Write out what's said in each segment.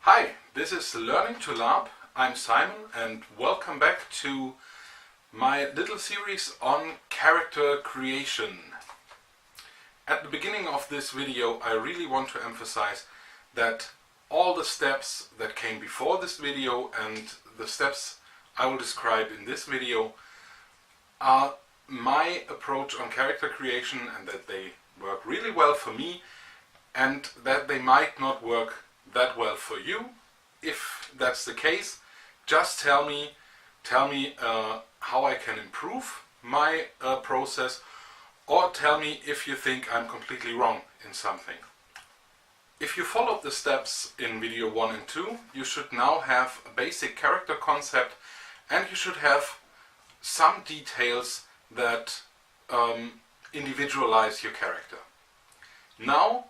Hi, this is Learning to Larp. I'm Simon and welcome back to my little series on character creation. At the beginning of this video I really want to emphasize that all the steps that came before this video and the steps I will describe in this video are my approach on character creation, and that they work really well for me and that they might not work that well for you. If that's the case, just tell me how I can improve my process, or tell me if you think I'm completely wrong in something. If you followed the steps in video 1 and 2, you should now have a basic character concept, and you should have some details that individualize your character. Now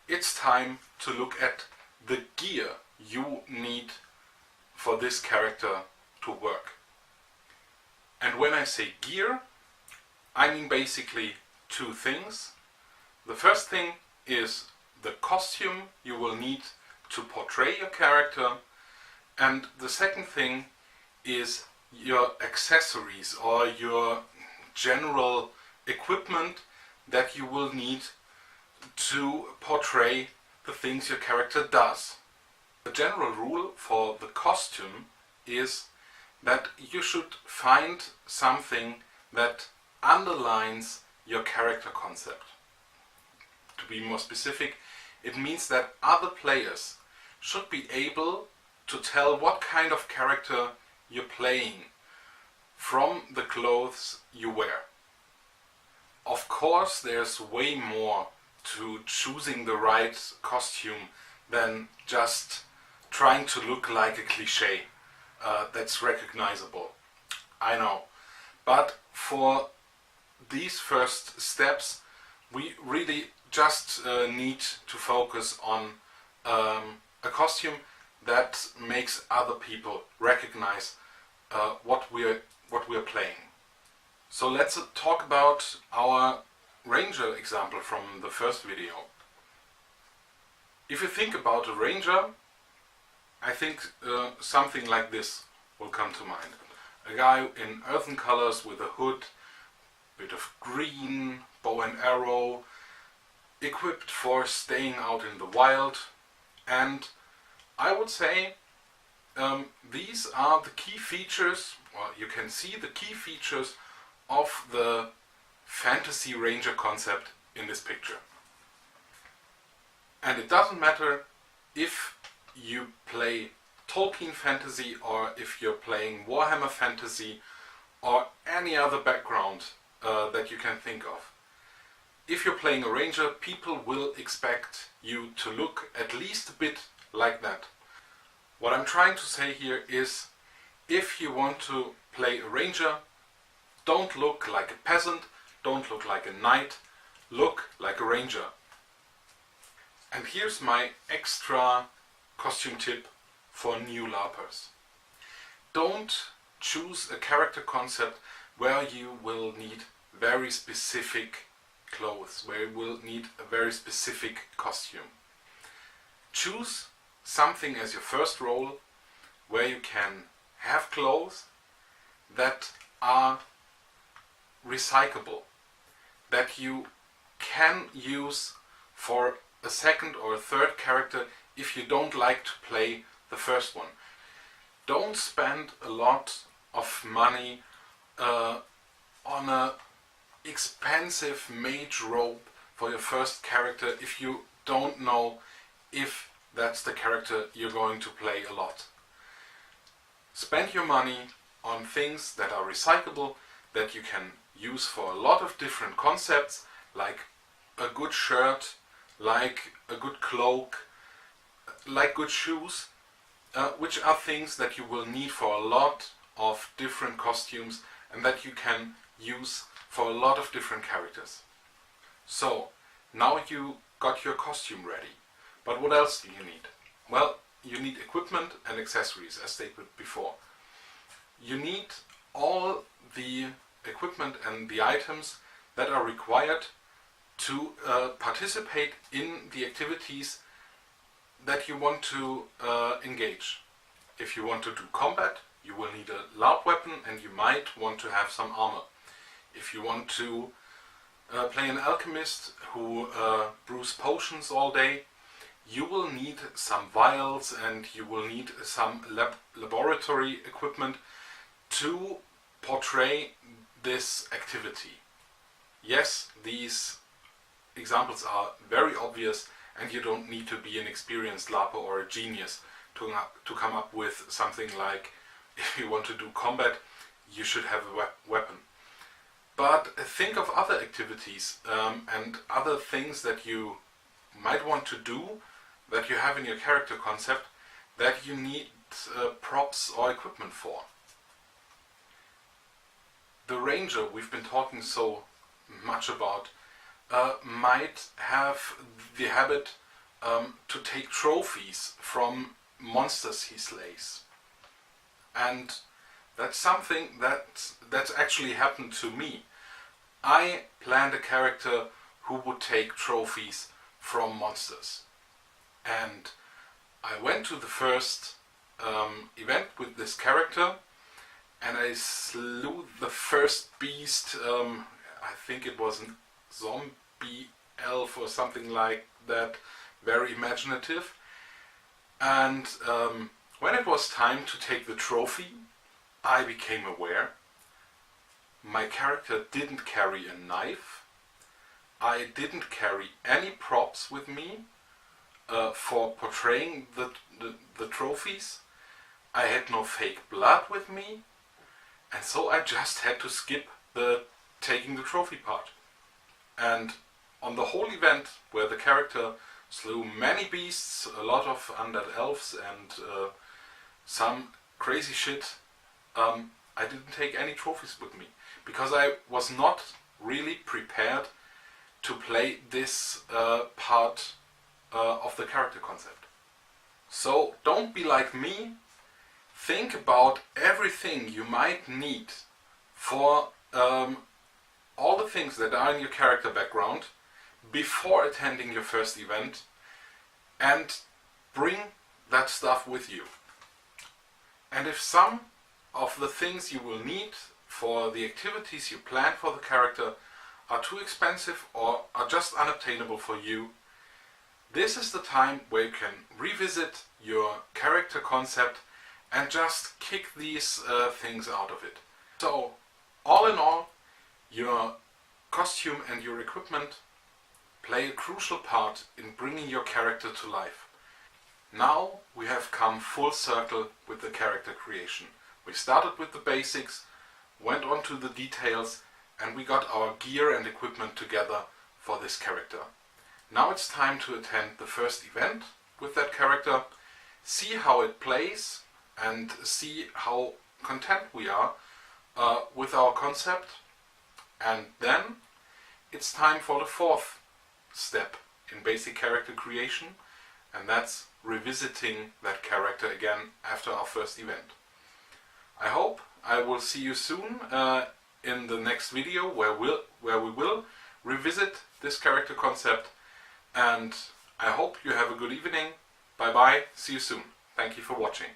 it's time to look at the gear you need for this character to work. And when I say gear, I mean basically two things. The first thing is the costume you will need to portray your character, and the second thing is your accessories or your general equipment that you will need to portray the things your character does. The general rule for the costume is that you should find something that underlines your character concept. To be more specific, it means that other players should be able to tell what kind of character you're playing from the clothes you wear. Of course, there's way more to choosing the right costume than just trying to look like a cliché that's recognizable. I know. But for these first steps, we really just need to focus on a costume that makes other people recognize what we're playing. So let's talk about our ranger example from the first video. If you think about a ranger, I think something like this will come to mind. A guy in earthen colors with a hood, bit of green, bow and arrow, equipped for staying out in the wild. And I would say these are the key features, or you can see the key features of the fantasy ranger concept in this picture. And it doesn't matter if you play Tolkien fantasy or if you're playing Warhammer fantasy or any other background that you can think of. If you're playing a ranger, people will expect you to look at least a bit like that. What I'm trying to say here is, if you want to play a ranger, don't look like a peasant, don't look like a knight, look like a ranger. And here's my extra costume tip for new LARPers. Don't choose a character concept where you will need very specific clothes, where you will need a very specific costume. Choose something as your first role where you can have clothes that are recyclable, that you can use for a second or a third character if you don't like to play the first one. Don't spend a lot of money on an expensive mage robe for your first character if you don't know if that's the character you're going to play a lot. Spend your money on things that are recyclable, that you can use for a lot of different concepts, like a good shirt, like a good cloak, like good shoes, which are things that you will need for a lot of different costumes and that you can use for a lot of different characters. So, now you got your costume ready. But what else do you need? Well, you need equipment and accessories, as stated before. You need all the equipment and the items that are required to participate in the activities that you want to engage. If you want to do combat, you will need a Larp weapon and you might want to have some armor. If you want to play an alchemist who brews potions all day, you will need some vials and you will need some laboratory equipment to portray this activity. Yes, these examples are very obvious and you don't need to be an experienced Larper or a genius to come up with something like, if you want to do combat, you should have a weapon. But think of other activities and other things that you might want to do, that you have in your character concept, that you need props or equipment for. The ranger we've been talking so much about might have the habit to take trophies from monsters he slays. And that's something that's actually happened to me. I planned a character who would take trophies from monsters. And I went to the first event with this character and I slew the first beast. I think it was a zombie elf or something like that, very imaginative. And when it was time to take the trophy, I became aware my character didn't carry a knife. I didn't carry any props with me for portraying the trophies. I had no fake blood with me, and so I just had to skip the taking the trophy part. And on the whole event, where the character slew many beasts, a lot of undead elves and some crazy shit, I didn't take any trophies with me, because I was not really prepared to play this part of the character concept. So don't be like me. Think about everything you might need for all the things that are in your character background before attending your first event, and bring that stuff with you. And if some of the things you will need for the activities you plan for the character are too expensive or are just unobtainable for you, this is the time where you can revisit your character concept and just kick these things out of it. So, all in all, your costume and your equipment play a crucial part in bringing your character to life. Now we have come full circle with the character creation. We started with the basics, went on to the details, and we got our gear and equipment together for this character. Now it's time to attend the first event with that character, see how it plays, and see how content we are with our concept. And then it's time for the fourth step in basic character creation, and that's revisiting that character again after our first event. I hope I will see you soon in the next video where we will revisit this character concept, and I hope you have a good evening. Bye bye, see you soon. Thank you for watching.